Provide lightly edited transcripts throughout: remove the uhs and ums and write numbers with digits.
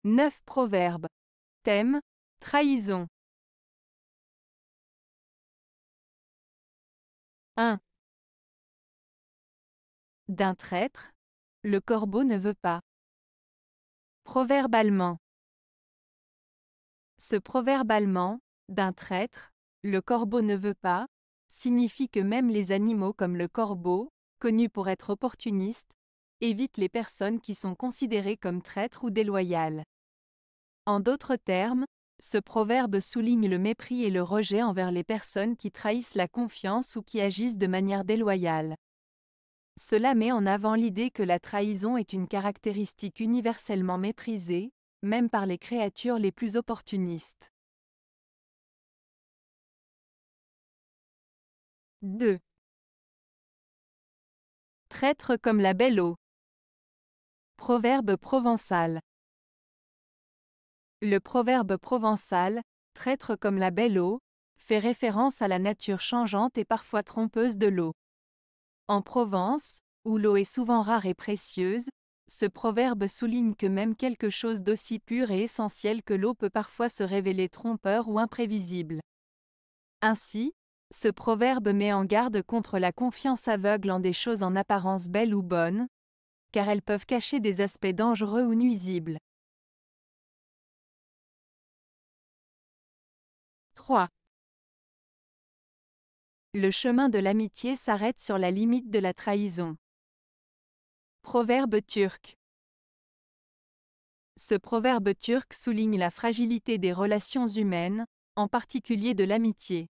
9 proverbes. Thème, trahison. 1. D'un traître, le corbeau ne veut pas. Proverbe allemand. Ce proverbe allemand, d'un traître, le corbeau ne veut pas, signifie que même les animaux comme le corbeau, connus pour être opportunistes, évitent les personnes qui sont considérées comme traîtres ou déloyales. En d'autres termes, ce proverbe souligne le mépris et le rejet envers les personnes qui trahissent la confiance ou qui agissent de manière déloyale. Cela met en avant l'idée que la trahison est une caractéristique universellement méprisée, même par les créatures les plus opportunistes. 2. Traître comme la belle eau. Proverbe provençal. Le proverbe provençal, traître comme la belle eau, fait référence à la nature changeante et parfois trompeuse de l'eau. En Provence, où l'eau est souvent rare et précieuse, ce proverbe souligne que même quelque chose d'aussi pur et essentiel que l'eau peut parfois se révéler trompeur ou imprévisible. Ainsi, ce proverbe met en garde contre la confiance aveugle en des choses en apparence belles ou bonnes, car elles peuvent cacher des aspects dangereux ou nuisibles. 3. Le chemin de l'amitié s'arrête sur la limite de la trahison. Proverbe turc. Ce proverbe turc souligne la fragilité des relations humaines, en particulier de l'amitié.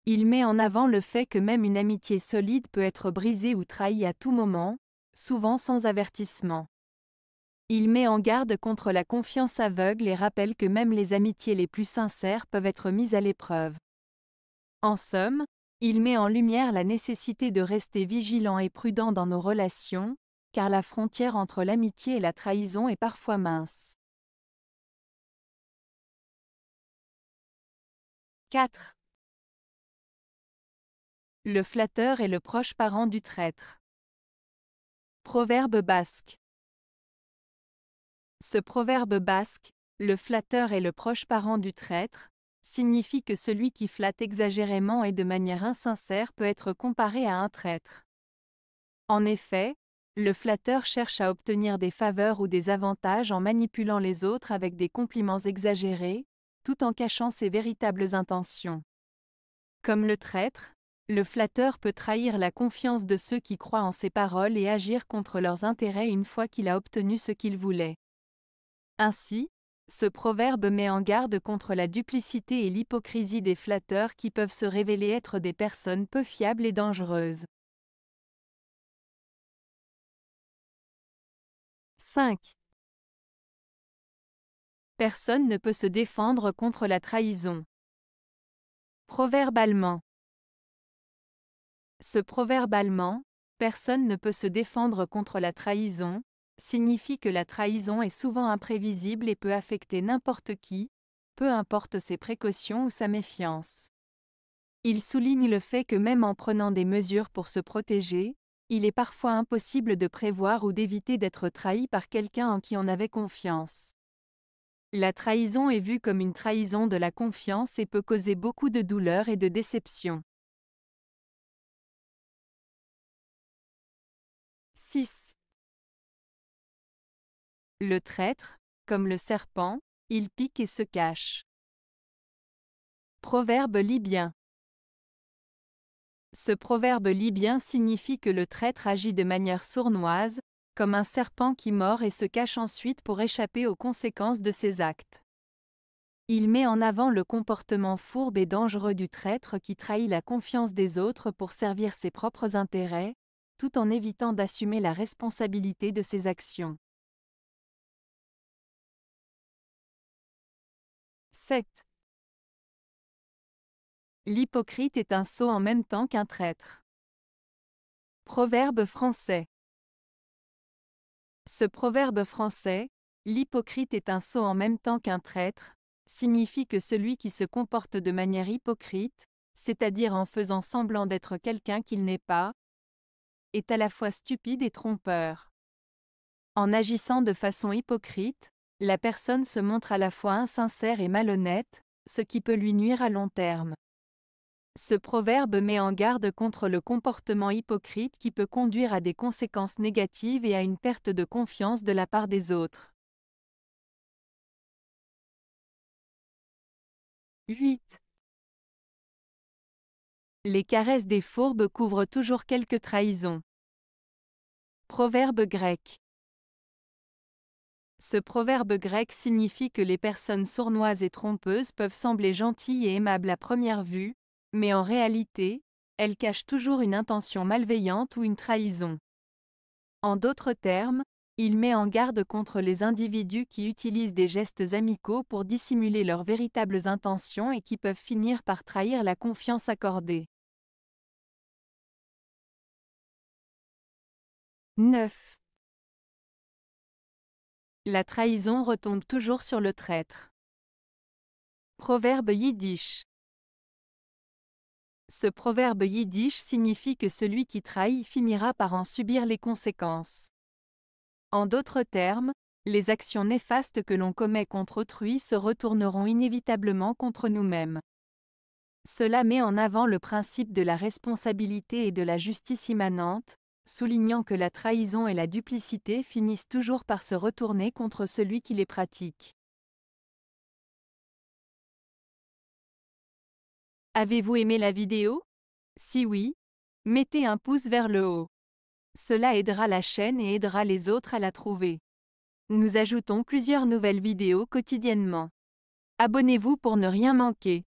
Il met en avant le fait que même une amitié solide peut être brisée ou trahie à tout moment, souvent sans avertissement. Il met en garde contre la confiance aveugle et rappelle que même les amitiés les plus sincères peuvent être mises à l'épreuve. En somme, il met en lumière la nécessité de rester vigilant et prudent dans nos relations, car la frontière entre l'amitié et la trahison est parfois mince. 4. Le flatteur est le proche parent du traître. Proverbe basque. Ce proverbe basque, le flatteur est le proche parent du traître, signifie que celui qui flatte exagérément et de manière insincère peut être comparé à un traître. En effet, le flatteur cherche à obtenir des faveurs ou des avantages en manipulant les autres avec des compliments exagérés, tout en cachant ses véritables intentions. Comme le traître, le flatteur peut trahir la confiance de ceux qui croient en ses paroles et agir contre leurs intérêts une fois qu'il a obtenu ce qu'il voulait. Ainsi, ce proverbe met en garde contre la duplicité et l'hypocrisie des flatteurs qui peuvent se révéler être des personnes peu fiables et dangereuses. 5. Personne ne peut se défendre contre la trahison. Proverbe allemand. Ce proverbe allemand, personne ne peut se défendre contre la trahison, signifie que la trahison est souvent imprévisible et peut affecter n'importe qui, peu importe ses précautions ou sa méfiance. Il souligne le fait que même en prenant des mesures pour se protéger, il est parfois impossible de prévoir ou d'éviter d'être trahi par quelqu'un en qui on avait confiance. La trahison est vue comme une trahison de la confiance et peut causer beaucoup de douleur et de déception. 6. Le traître, comme le serpent, il pique et se cache. Proverbe libyen. Ce proverbe libyen signifie que le traître agit de manière sournoise, comme un serpent qui mord et se cache ensuite pour échapper aux conséquences de ses actes. Il met en avant le comportement fourbe et dangereux du traître qui trahit la confiance des autres pour servir ses propres intérêts, tout en évitant d'assumer la responsabilité de ses actions. 7. L'hypocrite est un sot en même temps qu'un traître. Proverbe français. Ce proverbe français, l'hypocrite est un sot en même temps qu'un traître, signifie que celui qui se comporte de manière hypocrite, c'est-à-dire en faisant semblant d'être quelqu'un qu'il n'est pas, est à la fois stupide et trompeur. En agissant de façon hypocrite, la personne se montre à la fois insincère et malhonnête, ce qui peut lui nuire à long terme. Ce proverbe met en garde contre le comportement hypocrite qui peut conduire à des conséquences négatives et à une perte de confiance de la part des autres. 8. Les caresses des fourbes couvrent toujours quelques trahisons. Proverbe grec. Ce proverbe grec signifie que les personnes sournoises et trompeuses peuvent sembler gentilles et aimables à première vue, mais en réalité, elles cachent toujours une intention malveillante ou une trahison. En d'autres termes, il met en garde contre les individus qui utilisent des gestes amicaux pour dissimuler leurs véritables intentions et qui peuvent finir par trahir la confiance accordée. 9. La trahison retombe toujours sur le traître. Proverbe yiddish. Ce proverbe yiddish signifie que celui qui trahit finira par en subir les conséquences. En d'autres termes, les actions néfastes que l'on commet contre autrui se retourneront inévitablement contre nous-mêmes. Cela met en avant le principe de la responsabilité et de la justice immanente, soulignant que la trahison et la duplicité finissent toujours par se retourner contre celui qui les pratique. Avez-vous aimé la vidéo? Si oui, mettez un pouce vers le haut. Cela aidera la chaîne et aidera les autres à la trouver. Nous ajoutons plusieurs nouvelles vidéos quotidiennement. Abonnez-vous pour ne rien manquer.